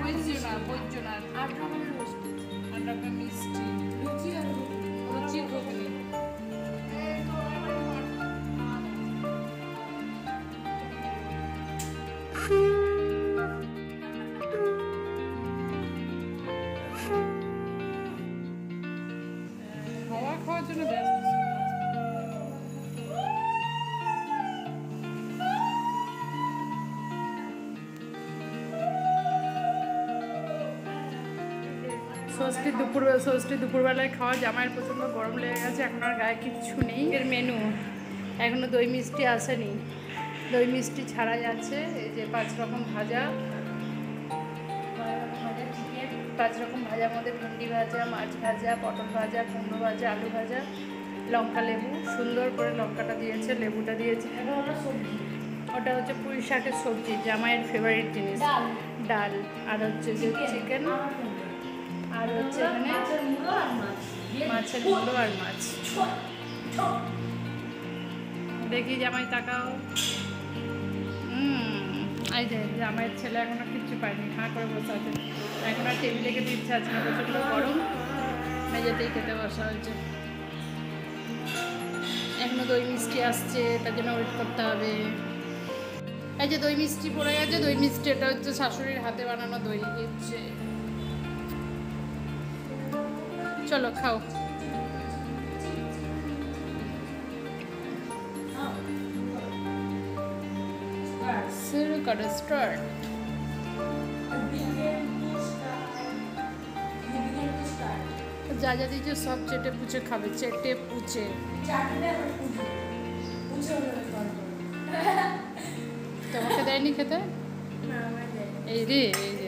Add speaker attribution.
Speaker 1: বৈদ্যনাথ 8 রকমের মিষ্টি, 8 রকমের মিষ্টি, লুচি আর লুচি ঘুগনি। হাওয়া খাওয়ার জন্য ব্যস্ত। ষষ্ঠী দুপুরবেলায় খাওয়া, জামাইয়ের প্রচণ্ড গরম লেগে গেছে, এখন আর গায়ে কিচ্ছু নেই। এর মেনু এখনও দই মিষ্টি আসেনি, দই মিষ্টি ছাড়া যাচ্ছে। এই যে 5 রকম ভাজা, 5 রকম ভাজার মধ্যে ভেন্ডি ভাজা, মাছ ভাজা, পটল ভাজা, কুমড়ো ভাজা, আলু ভাজা, লঙ্কা, লেবু, সুন্দর করে লঙ্কাটা দিয়েছে, লেবুটা দিয়েছে। সবজি ওটা হচ্ছে পুঁই শাকের সবজি, জামাইয়ের ফেভারিট জিনিস। ডাল আর হচ্ছে যে চিকেন, আর হচ্ছে এখানে মাছের মুড়ো আর মাছ। দেখি জামাই তাকাও। এই যে জামাইয়ের ছেলে এখনো কিচ্ছু পায়নি, হাঁ করে বসে আছে। এখন আর টেবিলে খেতে ইচ্ছা আছে না, প্রচণ্ড গরম, মেঝেতেই খেতে বসা হয়েছে। এখনো দই মিষ্টি আসছে, তার জন্য ওয়েট করতে হবে। এই যে দই মিষ্টি পড়ে গেছে, দই মিষ্টি এটা হচ্ছে শাশুড়ির হাতে বানানো দই দিচ্ছে। চলো খাও। শুরু করো, স্টার্ট। যা যা দিয়েছে সব চেটে পুচে খাবে, চেটে পুচে। তোমাকে দেয়নি খেতে? এই রে, এই রে।